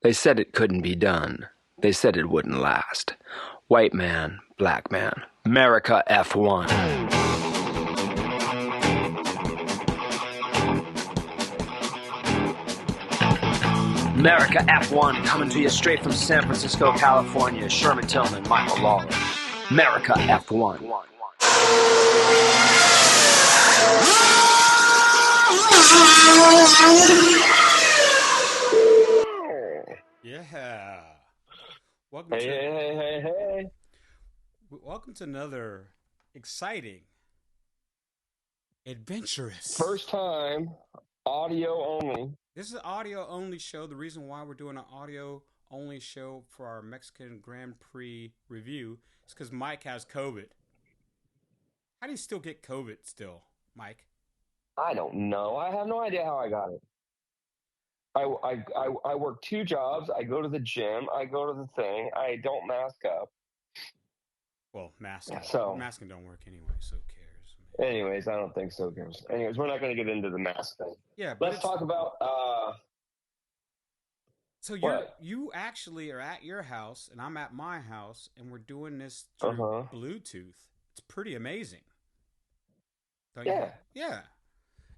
They said it couldn't be done. They said it wouldn't last. White man, black man. America F1. America F1 coming to you straight from San Francisco, California. Sherman Tillman, Michael Lawler. America F1. Yeah. Welcome Hey. Welcome to another exciting, adventurous. First time, audio only. This is an audio only show. The reason why we're doing an audio only show for our Mexican Grand Prix review is because Mike has COVID. How do you still get COVID still, Mike? I don't know. I have no idea how I got it. I work two jobs. I go to the gym. I go to the thing. I don't mask up. Well, masking don't work anyway, so who cares? Anyways, I don't think so. Anyways, we're not going to get into the mask thing. Yeah, but let's talk about. So you actually are at your house, and I'm at my house, and we're doing this through Bluetooth. It's pretty amazing. Don't you think? Yeah.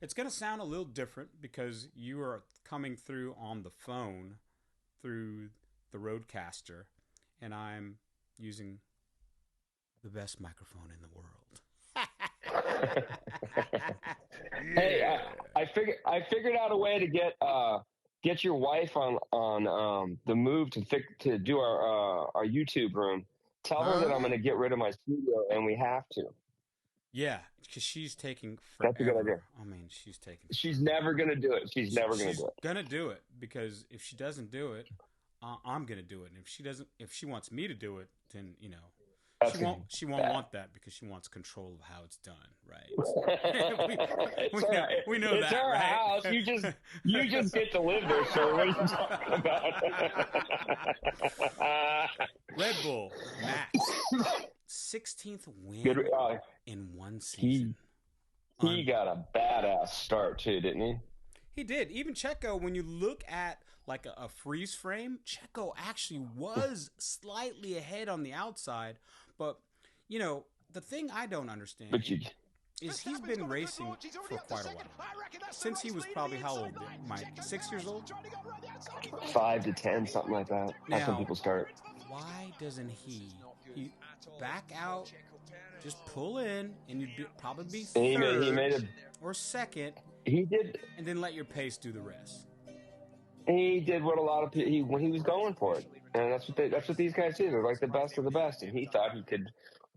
It's going to sound a little different because you are coming through on the phone through the Roadcaster, and I'm using the best microphone in the world. Hey, I figured out a way to get your wife on the move to do our YouTube room. Tell her that I'm going to get rid of my studio, and we have to. Yeah, because she's taking forever. That's a good idea. I mean, she's taking. She's never gonna do it. She's never gonna do it. Gonna do it because if she doesn't do it, I'm gonna do it. And if she wants me to do it, then she won't want that because she wants control of how it's done, right? we know it's that, our right? House. You just get to live there, sir. What are you talking about? Red Bull, Max, 16th win in one season. He got a badass start too, didn't he? He did. Even Checo, when you look at like a freeze frame, Checo actually was slightly ahead on the outside. But, the thing I don't understand is he's been racing for quite a while. Since he was probably how old, Mike? 6 years old? 5 to 10, something like that. That's when people start. Why doesn't he back out, just pull in, and you'd probably be third or second. He did. And then let your pace do the rest. He did what a lot of people, when he was going for it. And that's what these guys do. They're like the best of the best. And he thought he could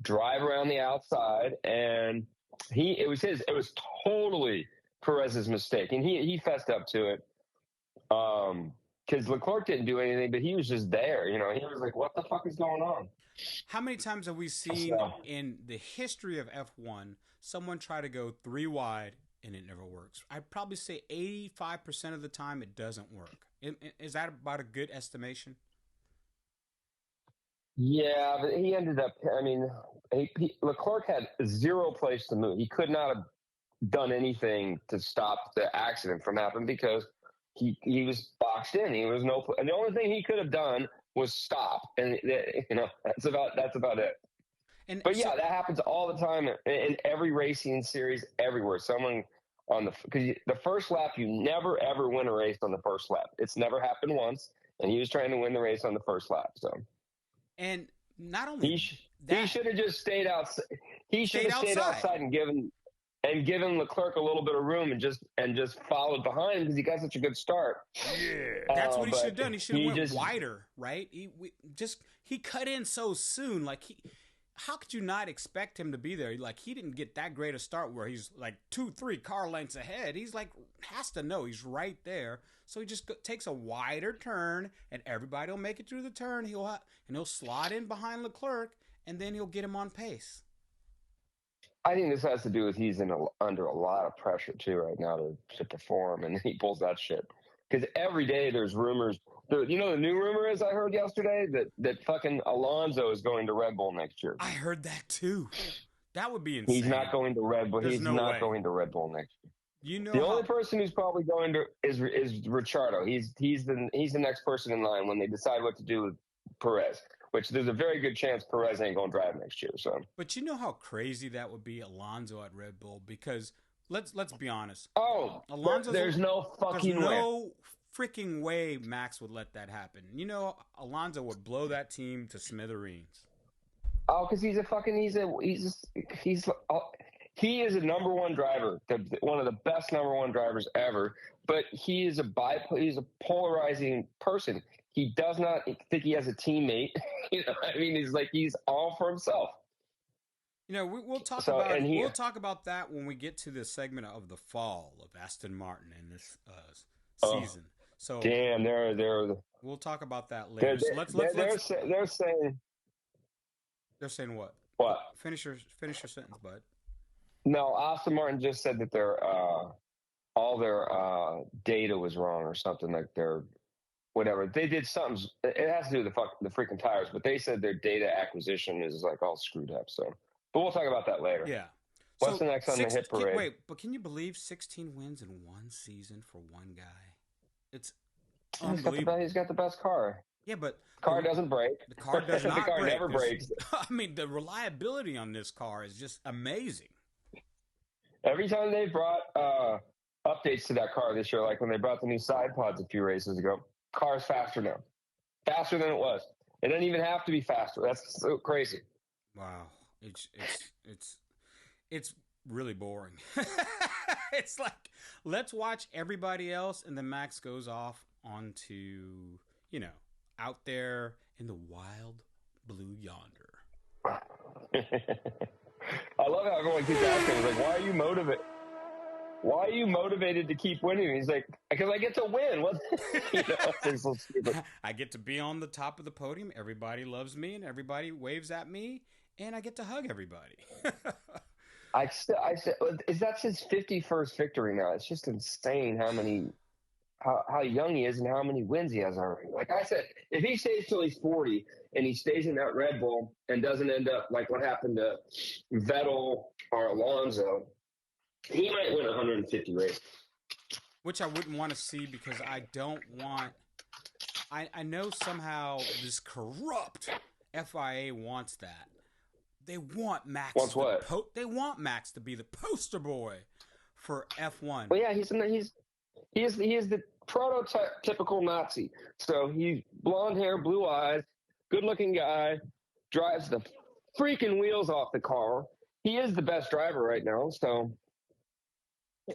drive around the outside, and it was totally Perez's mistake. And he fessed up to it. Because Leclerc didn't do anything, but he was just there. He was like, what the fuck is going on? How many times have we seen in the history of F1 someone try to go three wide and it never works? I'd probably say 85% of the time it doesn't work. Is that about a good estimation? Yeah, but he ended up, Leclerc had zero place to move. He could not have done anything to stop the accident from happening because he was boxed in. He was and the only thing he could have done was stop, and that's about it. But that happens all the time in every racing series, everywhere. Someone because the first lap, you never ever win a race on the first lap. It's never happened once, and he was trying to win the race on the first lap. So, and not only he should have just stayed outside. He should have stayed outside and given Leclerc a little bit of room and just followed behind him because he got such a good start. Yeah, that's what he should have done. He should have went wider, right? He cut in so soon. Like how could you not expect him to be there? Like he didn't get that great a start where he's like 2-3 car lengths ahead. He's like has to know he's right there. So he just takes a wider turn, and everybody will make it through the turn. He'll slide in behind Leclerc, and then he'll get him on pace. I think this has to do with he's under a lot of pressure too right now to perform, and he pulls that shit. Because every day there's rumors. The new rumor is I heard yesterday that fucking Alonso is going to Red Bull next year. I heard that too. That would be insane. He's not going to Red Bull. He's not going to Red Bull next year. You know, the only person who's probably going to is Ricciardo. He's the next person in line when they decide what to do with Perez. Which there's a very good chance Perez ain't going to drive next year. So, but you know how crazy that would be, Alonso at Red Bull, because let's be honest. Oh, there's no fucking way. No freaking way Max would let that happen. You know, Alonso would blow that team to smithereens. Oh, because he is a number one driver, one of the best number one drivers ever. But he's a polarizing person. He does not think he has a teammate. I mean, he's all for himself. You know, we'll talk about that when we get to the segment of the fall of Aston Martin in this season. So damn, we'll talk about that later. They're saying what? What? Finish your sentence, bud. No, Aston Martin just said that all their data was wrong or something, like their whatever. They did something. It has to do with the freaking tires, but they said their data acquisition is like all screwed up. So, but we'll talk about that later. Yeah. What's the next on the hit parade? Wait, but can you believe 16 wins in one season for one guy? It's unbelievable. He's got the best car. Yeah, but the car doesn't break. The car does not break. The car never breaks. I mean, the reliability on this car is just amazing. Every time they brought updates to that car this year, like when they brought the new side pods a few races ago, car's faster now. Faster than it was. It doesn't even have to be faster. That's so crazy. Wow. It's really boring. It's like, let's watch everybody else, and then Max goes off onto, out there in the wild blue yonder. I love how everyone keeps asking, like, why are you motivated? Why are you motivated to keep winning? He's like, because I get to win. What? It's so stupid. I get to be on the top of the podium. Everybody loves me, and everybody waves at me, and I get to hug everybody. I said, that's his 51st victory now. It's just insane how young he is and how many wins he has already. Like I said, if he stays till he's 40 and he stays in that Red Bull and doesn't end up like what happened to Vettel or Alonso, he might win 150 races. Which I wouldn't want to see, because I don't want... I know somehow this corrupt FIA wants that. They want Max. Wants what? They want Max to be the poster boy for F1. Well, yeah, he is the prototypical Nazi. So he's blonde hair, blue eyes, good-looking guy, drives the freaking wheels off the car. He is the best driver right now. So,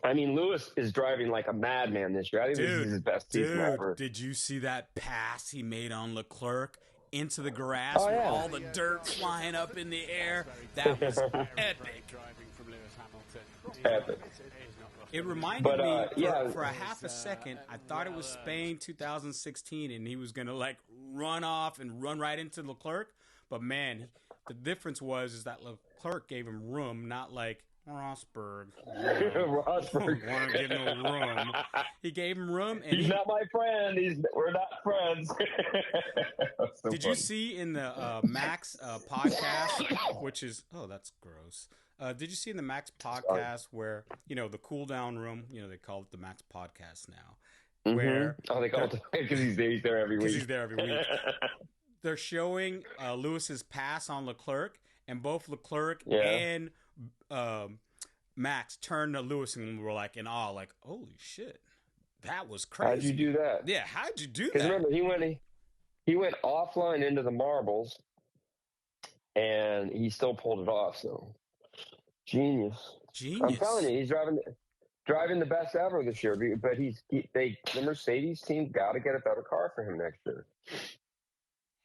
I mean, Lewis is driving like a madman this year. I think this is his best season ever. Did you see that pass he made on Leclerc into the grass with all the dirt flying up in the air? That was epic. Epic. It reminded me for a half a second, I thought it was Spain 2016 and he was going to like run off and run right into Leclerc. But man, the difference is that Leclerc gave him room, not like Rosberg. Rosberg. Want to give him room. He gave him room. And he's not my friend. We're not friends. Did you see in the Max podcast, which is, that's gross. Did you see in the Max podcast where, the cool down room, they call it the Max podcast now. Where they call it because he's there every week. Because he's there every week. They're showing Lewis's pass on Leclerc, and both Leclerc and Max turned to Lewis and were like in awe, like, holy shit, that was crazy. How'd you do that? Yeah, how'd you do that? Because remember, he went offline into the marbles, and he still pulled it off. So genius. I'm telling you, he's driving the best ever this year. But the Mercedes team got to get a better car for him next year.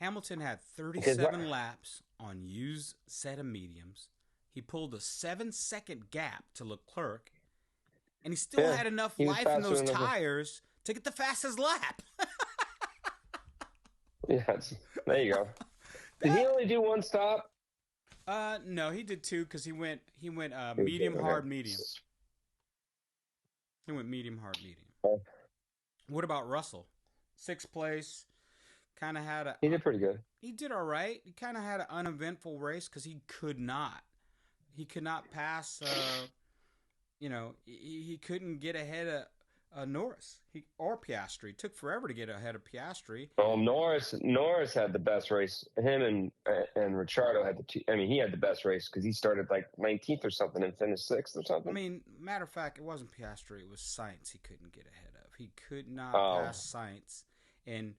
Hamilton had 37 laps on used set of mediums. He pulled a 7-second gap to Leclerc, and he still had enough life in those tires to get the fastest lap. There you go. Did he only do one stop? No, he did two because he went medium, hard, medium. He went medium, hard, medium. What about Russell? 6th place. Kind of had he did pretty good. He did all right. He kind of had an uneventful race because he could not pass. he couldn't get ahead of Norris or Piastri. It took forever to get ahead of Piastri. Well, Norris had the best race. Him and Ricciardo had he had the best race because he started like 19th or something and finished 6th or something. I mean, matter of fact, it wasn't Piastri. It was Sainz he couldn't get ahead of. He could not pass Sainz. And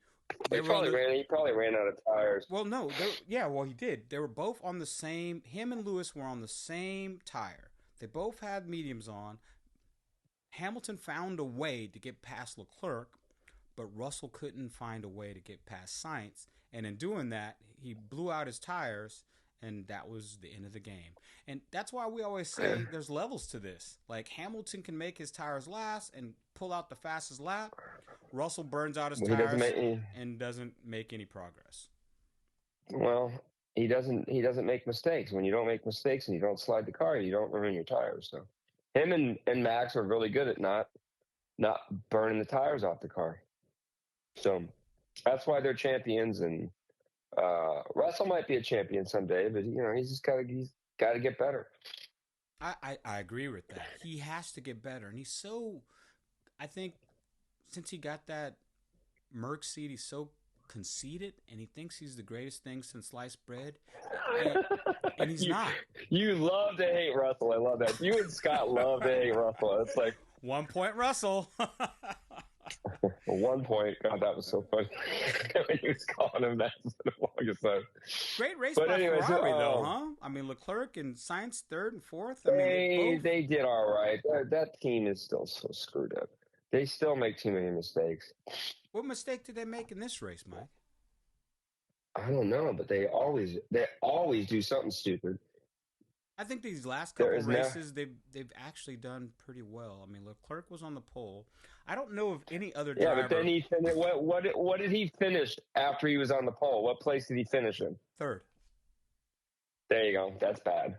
he probably ran out of tires. Well, no. He did. They were both on the same. Him and Lewis were on the same tire. They both had mediums on. Hamilton found a way to get past Leclerc, but Russell couldn't find a way to get past Sainz. And in doing that, he blew out his tires, and that was the end of the game. And that's why we always say there's levels to this. Like, Hamilton can make his tires last and pull out the fastest lap. Russell burns out his tires and doesn't make any progress. Well, he doesn't make mistakes. When you don't make mistakes and you don't slide the car, you don't ruin your tires. So him and Max are really good at not burning the tires off the car. So that's why they're champions. And Russell might be a champion someday, but he's got to get better. I agree with that. He has to get better, and I think since he got that Merc seat, he's so conceited, and he thinks he's the greatest thing since sliced bread, and he's not. You love to hate Russell. I love that. You and Scott love to hate Russell. It's like 1 point Russell. 1 point. God, that was so funny. When he was calling him that for the longest time. Great race by Ferrari, though, huh? I mean, Leclerc and Sainz 3rd and 4th. They did all right. That team is still so screwed up. They still make too many mistakes. What mistake did they make in this race, Mike? I don't know, but they always do something stupid. I think these last couple races, they've actually done pretty well. I mean, Leclerc was on the pole. I don't know of any other driver. Yeah, but then what did he finish after he was on the pole? What place did he finish in? 3rd. There you go. That's bad.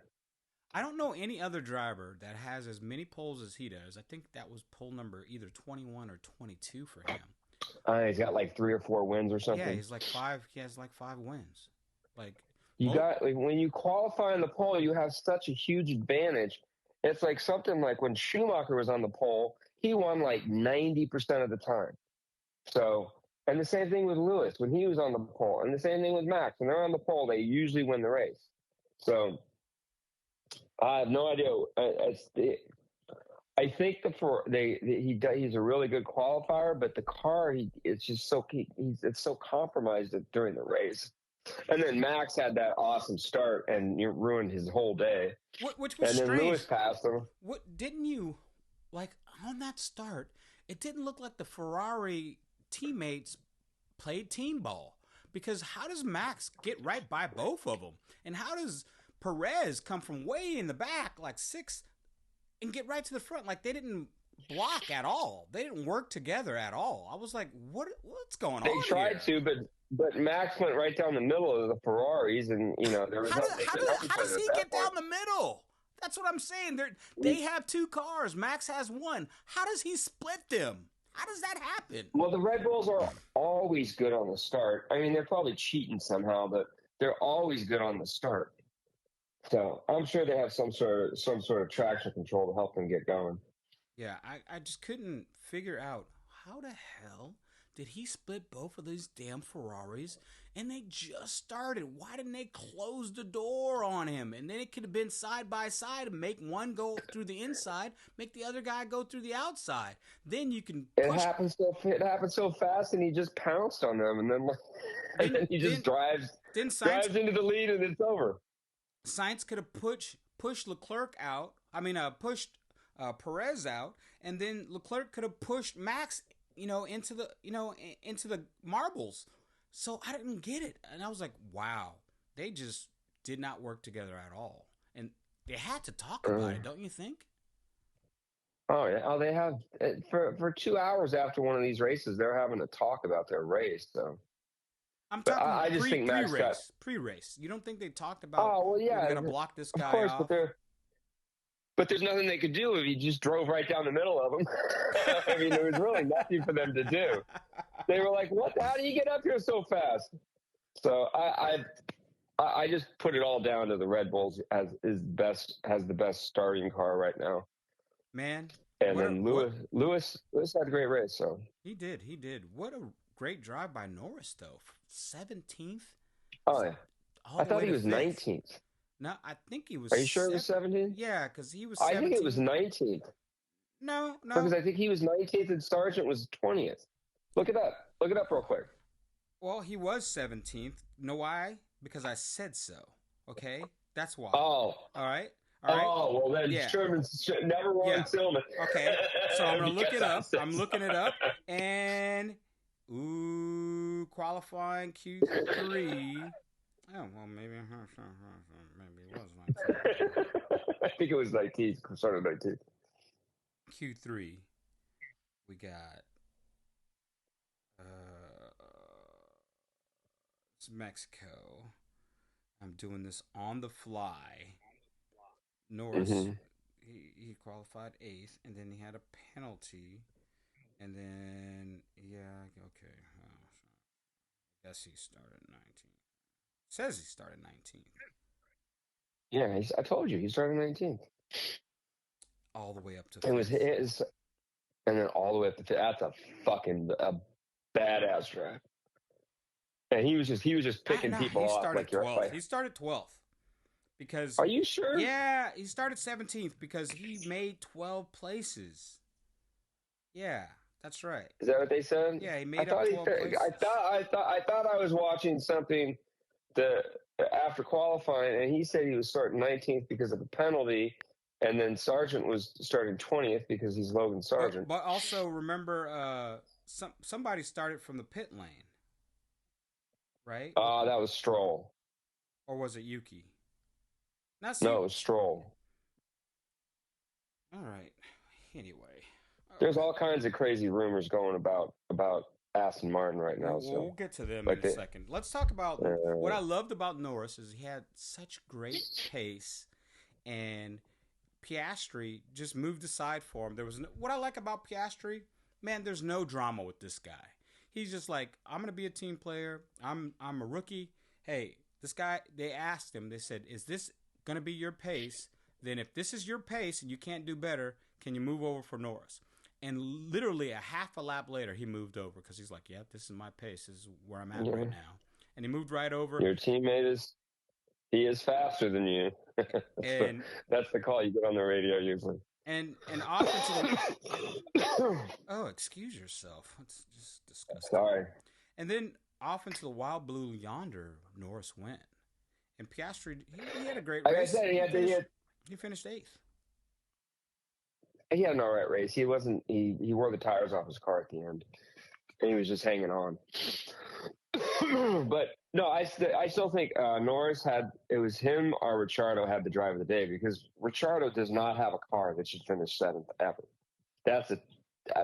I don't know any other driver that has as many poles as he does. I think that was pole number either 21 or 22 for him. He's got like 3 or 4 wins or something. Yeah, he's like 5. He has like 5 wins. When you qualify on the pole, you have such a huge advantage. It's like something like when Schumacher was on the pole, he won like 90% of the time. So, and the same thing with Lewis when he was on the pole, and the same thing with Max. When they're on the pole, they usually win the race. So, I have no idea. I think he's a really good qualifier, but the car it's so compromised during the race. And then Max had that awesome start and you ruined his whole day. Which was strange. And then Lewis passed him. What didn't you like on that start? It didn't look like the Ferrari teammates played team ball, because how does Max get right by both of them, and how does Perez come from way in the back like 6th and get right to the front? Like, they didn't block at all. They didn't work together at all. I was like, what's going on? They tried to, but Max went right down the middle of the Ferraris, and there was. How does he get down the middle? That's what I'm saying. They have 2 cars. Max has 1. How does he split them? How does that happen? Well, the Red Bulls are always good on the start. I mean, they're probably cheating somehow, but they're always good on the start. So I'm sure they have some sort of traction control to help them get going. Yeah, I just couldn't figure out how the hell did he split both of these damn Ferraris, and they just started. Why didn't they close the door on him? And then it could have been side by side and make one go through the inside, make the other guy go through the outside. Then you can push. It happened so fast, and he just pounced on them, and then he just drives into the lead, and it's over. Sainz could have pushed Leclerc out. Pushed Perez out, and then Leclerc could have pushed Max, into the marbles. So I didn't get it, and I was like, wow, they just did not work together at all, and they had to talk about it, don't you think? Oh yeah, they have for 2 hours after one of these races, they're having to talk about their race. So I'm talking. I just think pre-race. You don't think they talked about? Oh well, yeah, we're gonna block this guy of course, off. But there's nothing they could do if he just drove right down the middle of them. I mean, there was really nothing for them to do. They were like, "What? How do you get up here so fast?" So I just put it all down to the Red Bulls has the best starting car right now. Man. And then Lewis had a great race. So he did. What a great drive by Norris, though. 17th. Oh yeah. I thought he was 19th. No, I think he was. Are you sure it was 17th? Yeah, because he was. 17th. I think it was 19th. No. Because I think he was 19th and Sargent was 20th. Look it up. Look it up real quick. Well, he was 17th. Know why? Because I said so. Okay, that's why. Oh. All right. Oh, well then Sherman's never won Tillman. Okay, so I'm gonna look it up. I'm looking it up, and qualifying Q3. Oh well, maybe it was 19. I think it was 19. Started 19. Q3. We got it's Mexico. I'm doing this on the fly. Norris, he qualified 8th, and then he had a penalty, and then okay. I guess he started 19th. Says he started 19th. Yeah, I told you he started 19th. All the way up to. It was his, and then all the way up to. That's a fucking badass drive. And he was just picking people off like you're 12th. He started 12th. Because are you sure? Yeah, he started 17th because he made 12 places. Yeah, that's right. Is that what they said? Yeah, he made 12 places. I thought I was watching something after qualifying, and he said he was starting 19th because of a penalty, and then Sargent was starting 20th because he's Logan Sargent. But also remember, somebody started from the pit lane, right? That was Stroll. Or was it Yuki? No, it was Stroll. All right. Anyway, there's all kinds of crazy rumors going about Aston Martin right now. We'll get to them in a second. Let's talk about what I loved about Norris is he had such great pace, and Piastri just moved aside for him. There was what I like about Piastri, man. There's no drama with this guy. He's just like, I'm gonna be a team player. I'm a rookie. Hey, this guy. They asked him. They said, "Is this going to be your pace? Then if this is your pace and you can't do better, can you move over for Norris?" And literally a half a lap later, he moved over because he's like, "Yep, this is my pace. This is where I'm at right now." And he moved right over. Your teammate he is faster than you. And that's the call you get on the radio usually. And offensively, oh, excuse yourself. It's just disgusting. Sorry. And then off into the wild blue yonder, Norris went. And Piastri, he had a great race. Like I said, he finished 8th. He had an all right race. He wasn't. He wore the tires off his car at the end, and he was just hanging on. But no, I still think Norris had. It was him or Ricciardo had the drive of the day because Ricciardo does not have a car that should finish 7th ever. That's a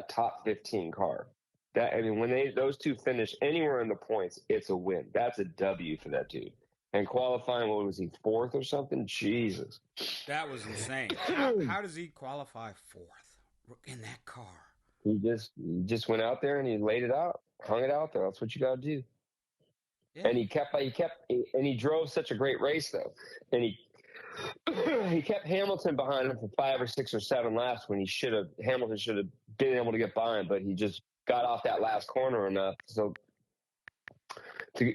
top 15 car. When those two finish anywhere in the points, it's a win. That's a W for that dude. And qualifying, what was he, 4th or something? Jesus. That was insane. How does he qualify 4th in that car? He just went out there and he laid it out, hung it out there. That's what you got to do. Yeah. And he drove such a great race though. And he kept Hamilton behind him for 5 or 6 or 7 laps when Hamilton should have been able to get by him, but he just got off that last corner enough. So to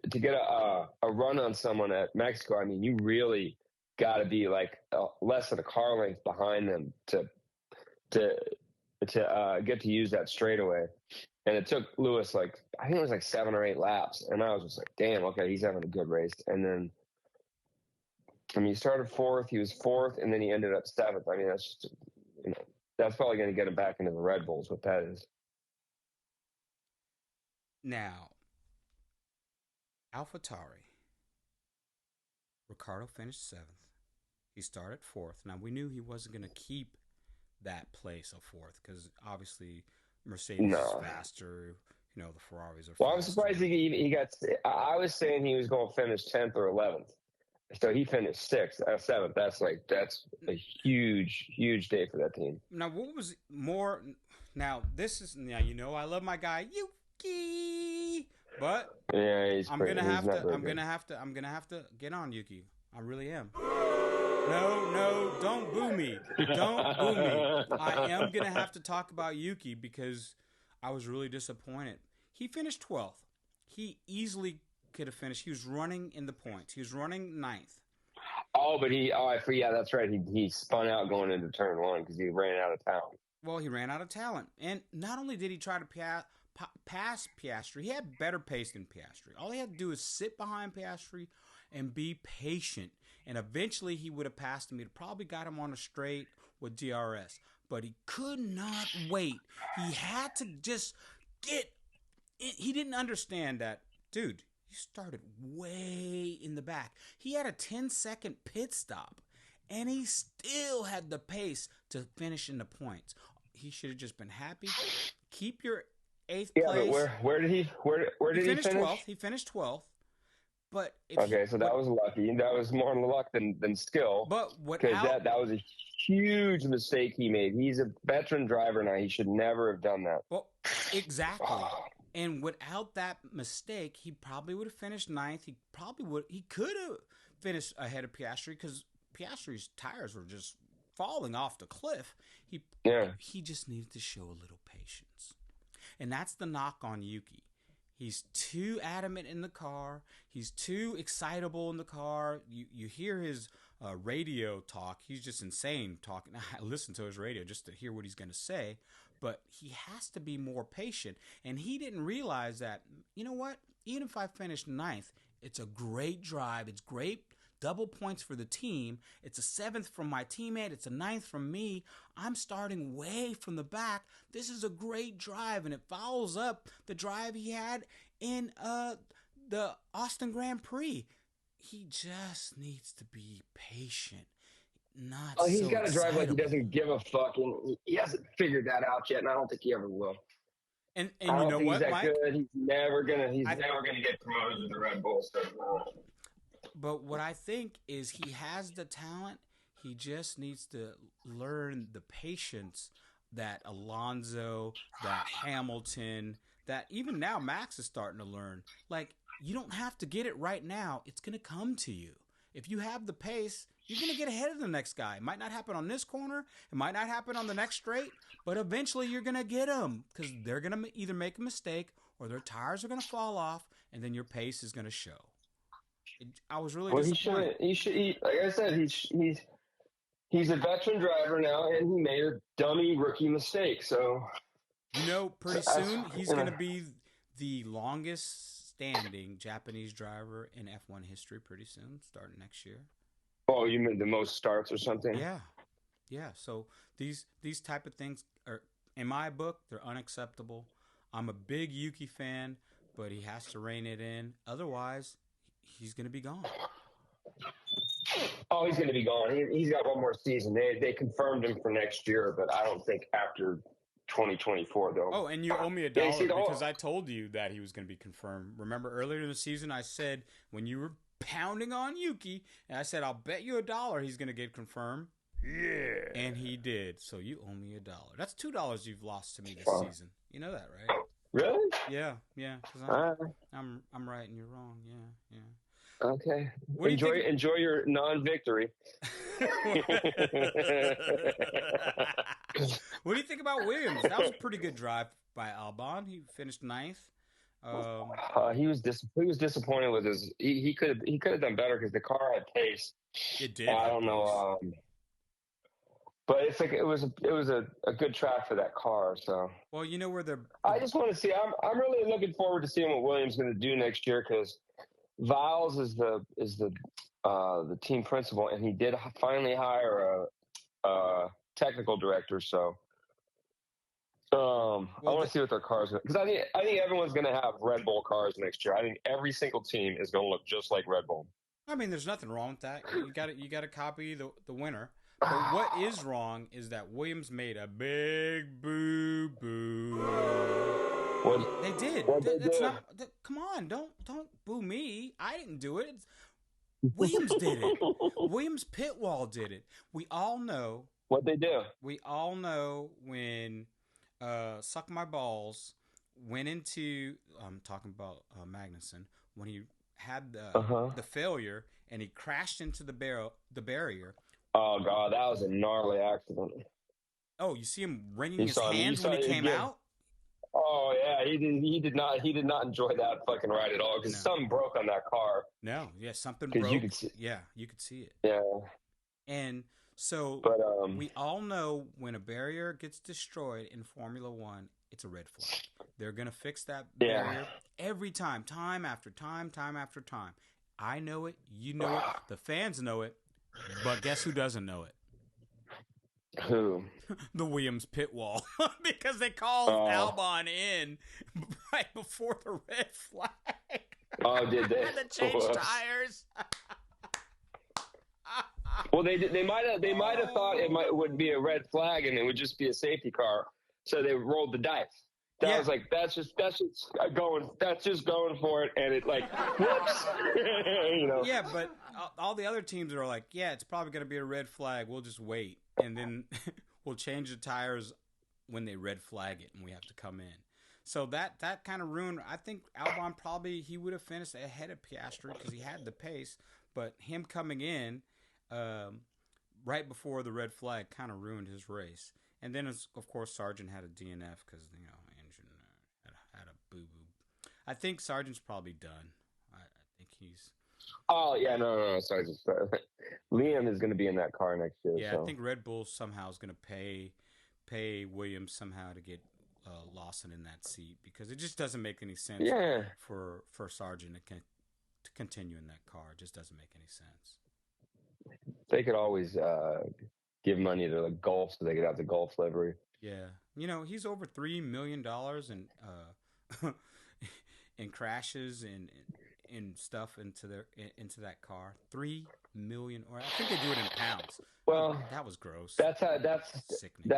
get a run on someone at Mexico, I mean, you really got to be like less than a car length behind them to get to use that straightaway. And it took Lewis I think it was 7 or 8 laps, and I was just like, damn, okay, he's having a good race. And then, he started 4th, he was 4th, and then he ended up 7th. I mean, that's just, that's probably going to get him back into the Red Bulls. What that is. Now, AlphaTauri. Ricciardo finished 7th. He started 4th. Now, we knew he wasn't going to keep that place of 4th because obviously Mercedes is faster. The Ferraris are faster. Well, I'm surprised he got – I was saying he was going to finish 10th or 11th. So he finished 6th, 7th. That's a huge, huge day for that team. Now, what was more – now, this is – I love my guy, Yuki. But yeah, I'm gonna have to get on Yuki. I really am. No, don't boo me. Don't boo me. I am going to have to talk about Yuki because I was really disappointed. He finished 12th. He easily could have finished. He was running in the points. He was running ninth. Oh, but yeah, that's right. He spun out going into turn one because he ran out of talent. Well, he ran out of talent. And not only did he try to pass Piastri, he had better pace than Piastri. All he had to do is sit behind Piastri and be patient. And eventually he would have passed him. He'd probably got him on a straight with DRS. But he could not wait. He had to just get... He didn't understand that, dude, you started way in the back. He had a 10-second pit stop, and he still had the pace to finish in the points. He should have just been happy. Keep your 8th place. Yeah, but where did he finish? 12th. He finished 12th. But so that was lucky. That was more luck than skill. But because that was a huge mistake he made. He's a veteran driver now. He should never have done that. Well, exactly. And without that mistake, he probably would have finished 9th. He could have finished ahead of Piastri because Piastri's tires were just falling off the cliff. He just needed to show a little patience. And that's the knock on Yuki. He's too adamant in the car. He's too excitable in the car. You hear his radio talk. He's just insane talking. I listen to his radio just to hear what he's going to say. But he has to be more patient. And he didn't realize that, you know what? Even if I finish 9th, it's a great drive. It's great double points for the team. It's a 7th from my teammate. It's a 9th from me. I'm starting way from the back. This is a great drive. And it follows up the drive he had in the Austin Grand Prix. He just needs to be patient. He's got a drive like he doesn't give a fuck, and he hasn't figured that out yet, and I don't think he ever will. And you know what, Mike? Good. He's never gonna get promoted to the Red Bull. So. But what I think is he has the talent. He just needs to learn the patience that Alonso, that Hamilton, that even now Max is starting to learn. Like, you don't have to get it right now. It's gonna come to you. If you have the pace, you're going to get ahead of the next guy. It might not happen on this corner. It might not happen on the next straight. But eventually you're going to get them because they're going to either make a mistake or their tires are going to fall off, and then your pace is going to show. I was really disappointed. Like I said, he's a veteran driver now, and he made a dummy rookie mistake. So, pretty soon he's going to be the longest standing Japanese driver in F1 history pretty soon, starting next year. Oh, you mean the most starts or something? Yeah. So these type of things are, in my book, they're unacceptable. I'm a big Yuki fan, but he has to rein it in. Otherwise, he's going to be gone. Oh, he's going to be gone. He's got one more season. They confirmed him for next year, but I don't think after 2024 though. Oh, and you owe me $1 because I told you that he was going to be confirmed. Remember earlier in the season I said when you were pounding on Yuki, and I said I'll bet you $1 he's going to get confirmed. Yeah. And he did. So you owe me $1. That's $2 you've lost to me this season. You know that, right? Really? Yeah. Because I'm right and you're wrong. Yeah. Okay. Enjoy your non-victory. What do you think about Williams? That was a pretty good drive by Albon. He finished 9th. He was disappointed with his. He could have done better because the car had pace. It did. I don't know. But it's like it was a good track for that car. So. Well, you know where they're. I just want to see. I'm really looking forward to seeing what Williams is going to do next year because Viles is the team principal, and he did finally hire a technical director. So. I want to see what their cars are because I think everyone's going to have Red Bull cars next year. I think every single team is going to look just like Red Bull. I mean, there's nothing wrong with that. You got to copy the winner. But what is wrong is that Williams made a big boo boo. They did. That's not. Come on, don't boo me. I didn't do it. Williams did it. Williams pit wall did it. We all know what they do. We all know when. Suck My Balls went into, I'm talking about Magnussen, when he had the failure, and he crashed into the barrier. Oh God, that was a gnarly accident. Oh, you see him wringing his hands when he came out? Oh yeah, he did not enjoy that fucking ride at all because something broke on that car. No, yeah, something broke. You could see it. Yeah. And so we all know when a barrier gets destroyed in Formula One, it's a red flag. They're going to fix that barrier every time after time after time. I know it. You know it. The fans know it. But guess who doesn't know it? Who? The Williams pit wall. Because they called Albon in right before the red flag. Oh, did they? Had to change tires. Well, they might have thought would be a red flag and it would just be a safety car, so they rolled the dice. That was like that's just going for it, and it like whoops, you know. Yeah, but all the other teams are like, yeah, it's probably going to be a red flag. We'll just wait, and then we'll change the tires when they red flag it, and we have to come in. So that kind of ruined. I think Albon he would have finished ahead of Piastri because he had the pace, but him coming in right before the red flag kind of ruined his race. And then, of course, Sargent had a DNF because engine had a boo boo. I think Sargent's probably done. I think he's. Oh yeah, no, Sargent's done. Liam is going to be in that car next year. Yeah, so. I think Red Bull somehow is going to pay Williams somehow to get Lawson in that seat because it just doesn't make any sense for Sargent to continue in that car. It just doesn't make any sense. They could always give money to the Gulf so they could have the Gulf livery. Yeah, he's over $3 million in crashes and stuff into that car. $3 million, or I think they do it in pounds. Well, that was gross. That's sickening.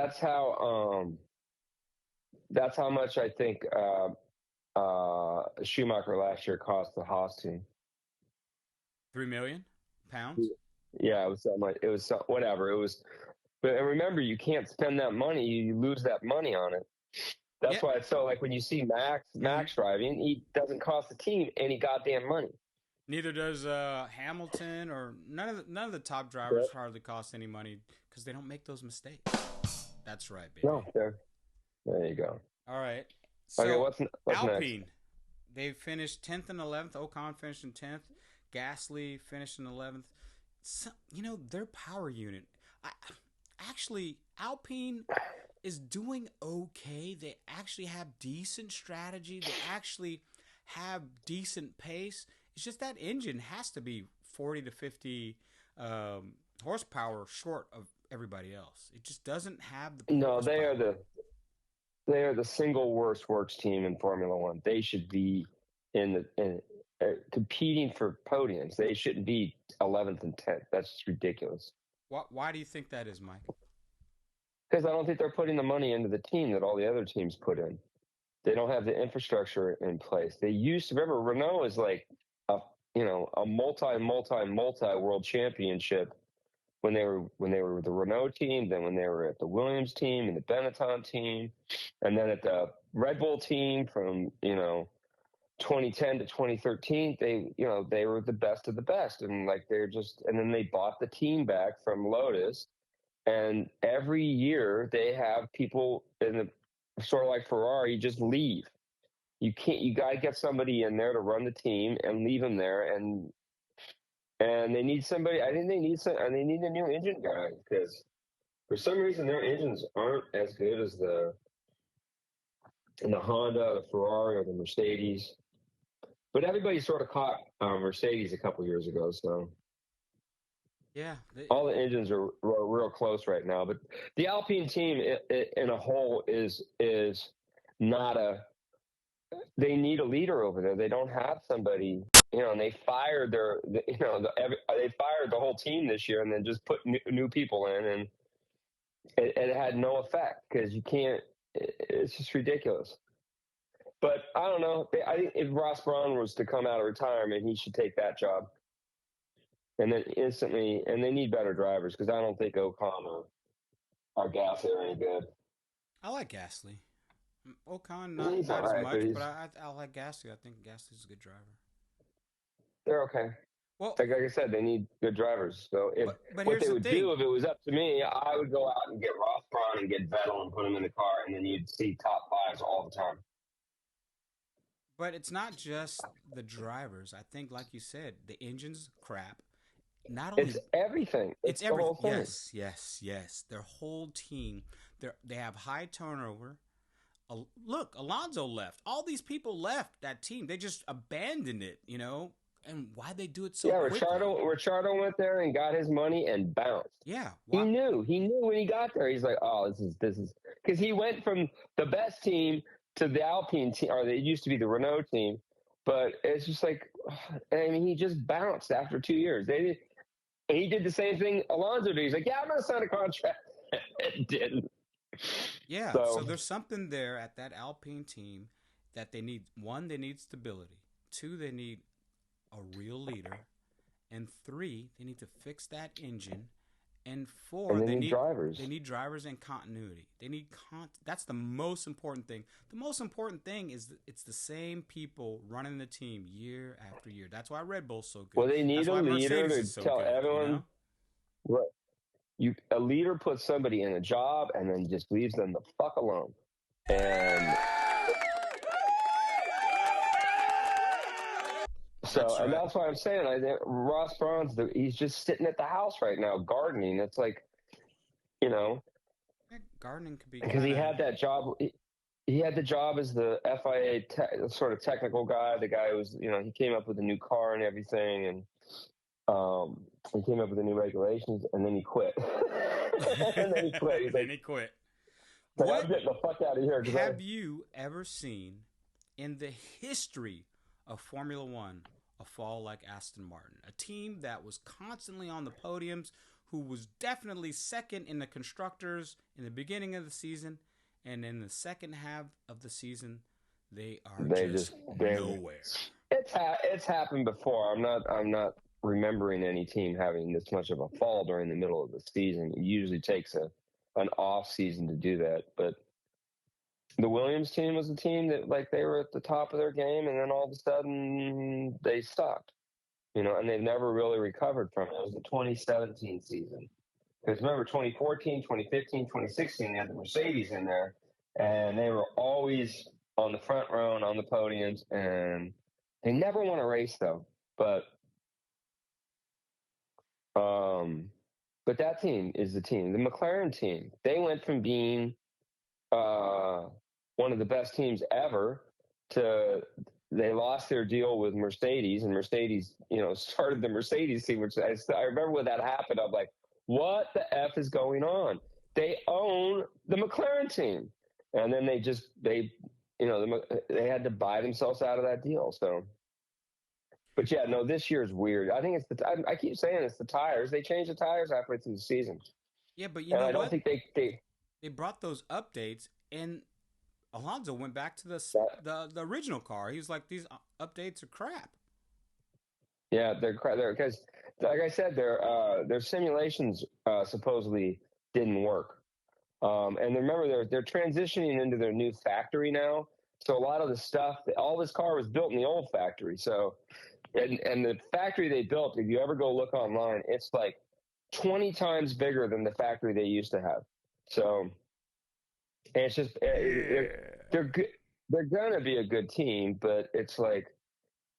That's how much I think Schumacher last year cost the Haas team. £3 million pounds. Yeah, it was so much. It was whatever. It was, but remember, you can't spend that money. You lose that money on it. That's why it's so like when you see Max driving, he doesn't cost the team any goddamn money. Neither does Hamilton or none of the top drivers hardly cost any money because they don't make those mistakes. That's right, baby. No, there you go. All right. So okay, what's Alpine? next? They finished 10th and 11th. Ocon finished in 10th. Gasly finished in 11th. So, their power unit. Actually, Alpine is doing okay. They actually have decent strategy. They actually have decent pace. It's just that engine has to be 40 to 50 horsepower short of everybody else. It just doesn't have the. No, they are the single worst works team in Formula One. They should be competing for podiums. They shouldn't be 11th and 10th. That's just ridiculous. Why do you think that is, Mike? Because I don't think they're putting the money into the team that all the other teams put in. They don't have the infrastructure in place. They used to remember Renault is like a multi world championship when they were the Renault team, then when they were at the Williams team and the Benetton team, and then at the Red Bull team from 2010 to 2013, they were the best of the best, and and then they bought the team back from Lotus, and every year they have people sort of like Ferrari just leave. You got to get somebody in there to run the team and leave them there, and they need somebody. I think they need a new engine guy because for some reason their engines aren't as good as the Honda, the Ferrari, or the Mercedes. But everybody sort of caught Mercedes a couple years ago, so yeah, all the engines are real close right now. But the Alpine team, in a whole, is not a. They need a leader over there. They don't have somebody, and they fired they fired the whole team this year, and then just put new people in, and it had no effect because you can't. It's just ridiculous. But I don't know. I think if Ross Brawn was to come out of retirement, he should take that job. And then instantly, and they need better drivers because I don't think Ocon or Gasly are any good. I like Gasly. Ocon not as much, but I like Gasly. I think Gasly's a good driver. they're okay. Well, like I said, they need good drivers. So if but what they the would do if it was up to me, I would go out and get Ross Brawn and get Vettel and put them in the car, and then you'd see top fives all the time. But it's not just the drivers. I think, like you said, the engine's crap. Not only it's everything. It's the whole thing. Yes. Their whole team. They have high turnover. Look, Alonso left. All these people left that team. They just abandoned it. And why they do it so quickly? Ricciardo went there and got his money and bounced. Yeah, he knew when he got there. He's like, oh, this is because he went from the best team to the Alpine team, or it used to be the Renault team. But it's just like, I mean, he just bounced after 2 years. He did the same thing Alonso did. He's like, yeah, I'm going to sign a contract. It didn't. Yeah, so there's something there at that Alpine team that they need. One, they need stability. Two, they need a real leader. And three, they need to fix that engine. And four, they need drivers. They need drivers and continuity. They need that's the most important thing. The most important thing is it's the same people running the team year after year. That's why Red Bull's so good. Well, they need a leader to tell everyone. Right. A leader puts somebody in a job and then just leaves them the fuck alone. And that's why I'm saying Ross Brawn's he's just sitting at the house right now gardening. It's like, gardening could be because he had that job. He had the job as the FIA sort of technical guy. The guy who was, he came up with a new car and everything, and he came up with the new regulations, and then he quit. And then he quit. He's like, he quit. I'm getting the fuck out of here. Have you ever seen in the history of Formula One a fall like Aston Martin? A team that was constantly on the podiums, who was definitely second in the constructors in the beginning of the season, and in the second half of the season, they just nowhere. It's happened before. I'm not remembering any team having this much of a fall during the middle of the season. It usually takes an off season to do that, but the Williams team was a team that they were at the top of their game, and then all of a sudden they stopped, and they've never really recovered from it. It was the 2017 season. Because remember, 2014, 2015, 2016, they had the Mercedes in there, and they were always on the front row and on the podiums, and they never won a race though. But that team is the team. The McLaren team, they went from being one of the best teams ever to they lost their deal with Mercedes, and Mercedes, started the Mercedes team, which I remember when that happened. I'm like, what the F is going on? They own the McLaren team. And then they had to buy themselves out of that deal. So, but yeah, no, this year is weird. I think I keep saying it's the tires. They changed the tires halfway through the season. Yeah, but I don't think they brought those updates, and Alonso went back to the original car. He was like, these updates are crap. Yeah, they're because, like I said, their simulations supposedly didn't work. And remember, they're transitioning into their new factory now. So a lot of the stuff, all this car was built in the old factory. So, and the factory they built, if you ever go look online, it's like 20 times bigger than the factory they used to have. So, and it's just they're good. They're gonna be a good team, but it's like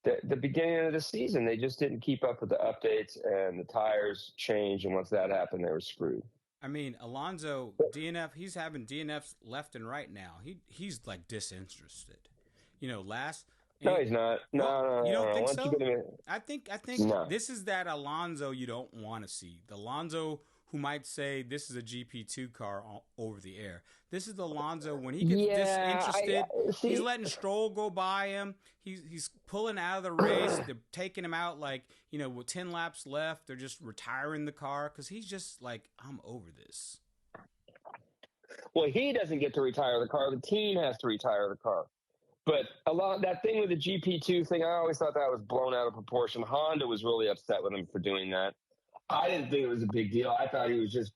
the beginning of the season, they just didn't keep up with the updates, and the tires changed. And once that happened, they were screwed. I mean, Alonso, DNF, he's having DNFs left and right now. He's like disinterested. No, he's not. No. You don't think so? I think no. This is that Alonso you don't want to see. The Alonso who might say this is a GP2 car over the air. This is the Alonso when he gets disinterested. He's letting Stroll go by him. He's pulling out of the race. They're taking him out with 10 laps left. They're just retiring the car because he's just like, I'm over this. Well, he doesn't get to retire the car. The team has to retire the car. But that thing with the GP2 thing, I always thought that was blown out of proportion. Honda was really upset with him for doing that. I didn't think it was a big deal. I thought he was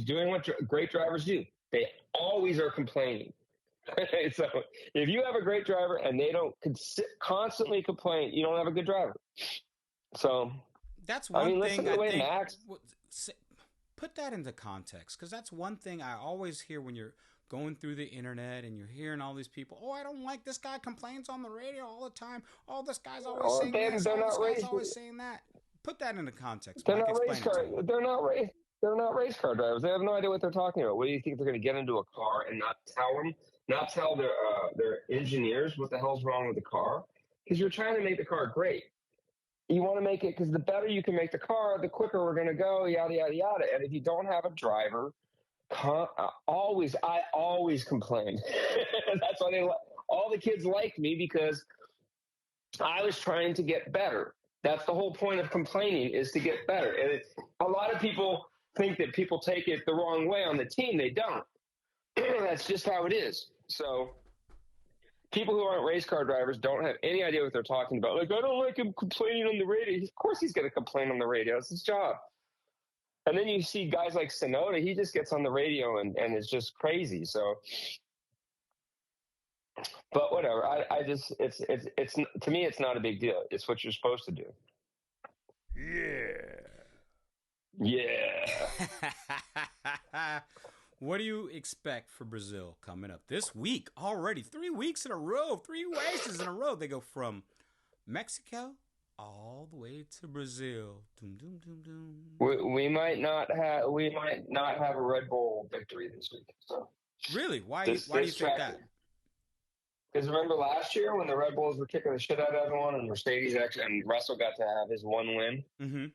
doing what great drivers do. They always are complaining. So if you have a great driver and they don't constantly complain, you don't have a good driver. So that's one thing I think. Max. Put that into context, because that's one thing I always hear when you're going through the internet and you're hearing all these people. Oh, I don't like this guy, complains on the radio all the time. Oh, this guy's always saying this. Oh, this guy's always saying that. Put that into context. They're not race car. They're not race car drivers. They have no idea what they're talking about. What do you think they're going to get into a car and not tell their engineers what the hell's wrong with the car? Because you're trying to make the car great. You want to make it, because the better you can make the car, the quicker we're going to go, yada, yada, yada. And if you don't have a driver, I always complain. That's why all the kids liked me, because I was trying to get better. That's the whole point of complaining, is to get better. And a lot of people think that people take it the wrong way on the team. They don't. That's just how it is. So people who aren't race car drivers don't have any idea what they're talking about. Like, I don't like him complaining on the radio. Of course he's going to complain on the radio. It's his job. And then you see guys like Sonoda. He just gets on the radio and is just crazy. So, but whatever. I just, it's to me, it's not a big deal. It's what you're supposed to do. Yeah. What do you expect for Brazil coming up this week? Already 3 weeks in a row, 3 races in a row. They go from Mexico all the way to Brazil. Doom, doom, doom, doom. We might not have a Red Bull victory this week. So really, why do you think that? Because remember last year when the Red Bulls were kicking the shit out of everyone, and Mercedes and Russell got to have his one win. Mm-hmm.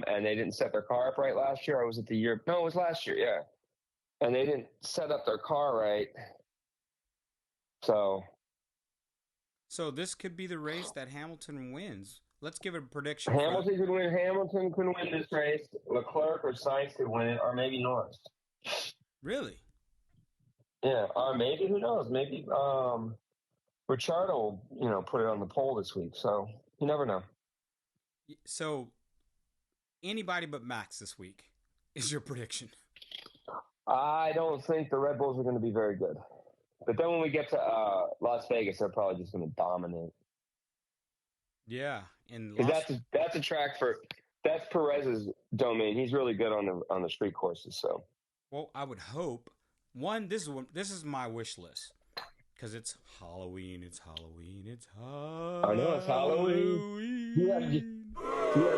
And they didn't set their car up right last year. Or was it the year? No, it was last year. Yeah. And they didn't set up their car right. So this could be the race that Hamilton wins. Let's give it a prediction. Hamilton could win. Hamilton could win this race. Leclerc or Sainz could win it, or maybe Norris. Really? Yeah. Or maybe, who knows? Maybe Ricciardo will, put it on the pole this week. So you never know. So anybody but Max this week is your prediction? I don't think the Red Bulls are going to be very good. But then when we get to Las Vegas, they're probably just going to dominate. Yeah, and that's a track that's Perez's domain. He's really good on the street courses. So, well, I would hope this is my wish list, because it's Halloween. It's Halloween. It's Halloween. I know it's Halloween. Do you have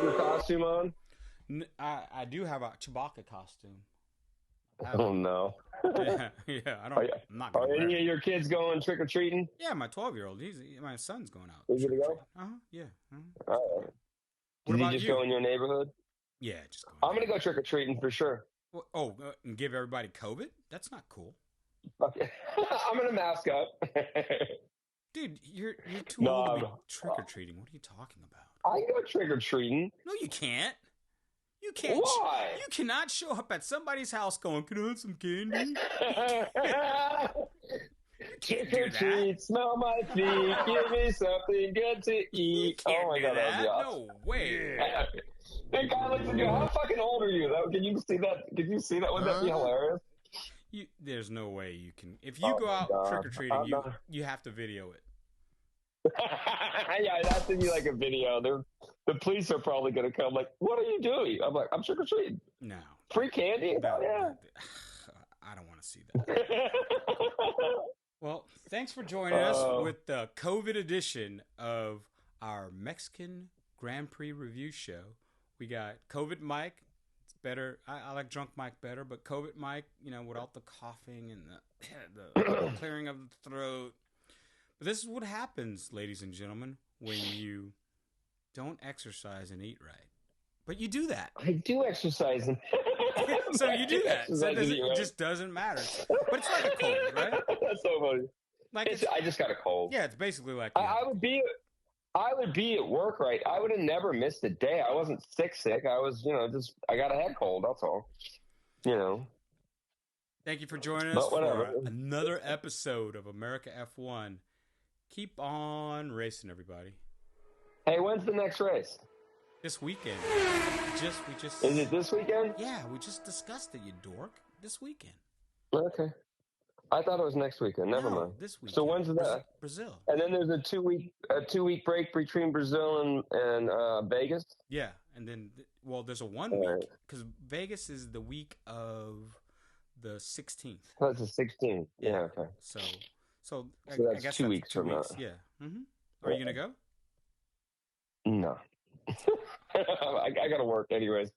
your costume on? I do have a Chewbacca costume. Oh no! yeah. I'm not. Are any of your kids going trick or treating? Yeah, my 12-year-old. My son's going out. Is he gonna go? Yeah. What about you? Just go in your neighborhood? Yeah, just go. I'm gonna go trick or treating for sure. Well, and give everybody COVID? That's not cool. Okay, I'm gonna mask up. Dude, you're too old to be trick or treating. What are you talking about? I can go trick or treating. No, you can't. You can't. Why? You cannot show up at somebody's house going, "Can I have some candy?" Trick or treat, smell my feet, give me something good to eat. Oh my god, that would be awesome. No way. That guy looks at you. How fucking old are you? Can you see that? Can you see that? Wouldn't that be hilarious? There's no way you can. If you go out trick or treating, you have to video it. Yeah, it has to be like a video. The police are probably going to come like, "What are you doing?" I'm like, "I'm trick or treating." No. Free candy? No, yeah. I don't want to see that. Well, thanks for joining us with the COVID edition of our Mexican Grand Prix review show. We got COVID Mike. It's better. I like drunk Mike better, but COVID Mike, without the coughing and the clearing of the throat. But this is what happens, ladies and gentlemen, when you don't exercise and eat right. But you do that. I do exercise. So you do that. So it just doesn't matter. But it's like a cold, right? That's so funny. I just got a cold. Yeah, it's basically like I would be at work, right? I would have never missed a day. I wasn't sick. I was, I got a head cold. That's all. Thank you for joining us for another episode of America F1. Keep on racing, everybody. Hey, when's the next race? This weekend. Is it this weekend? Yeah, we just discussed it, you dork. This weekend. Okay. I thought it was next weekend. Never mind. This weekend. So when's that? Brazil. And then there's a 2-week break between Brazil and Vegas. Yeah, and then there's a 1 week because Vegas is the week of the 16th. Oh, it's the 16th. Yeah. Okay. So that's I guess 2 weeks 2 from now. Yeah. Mm-hmm. Are you gonna go? No. I got to work anyways.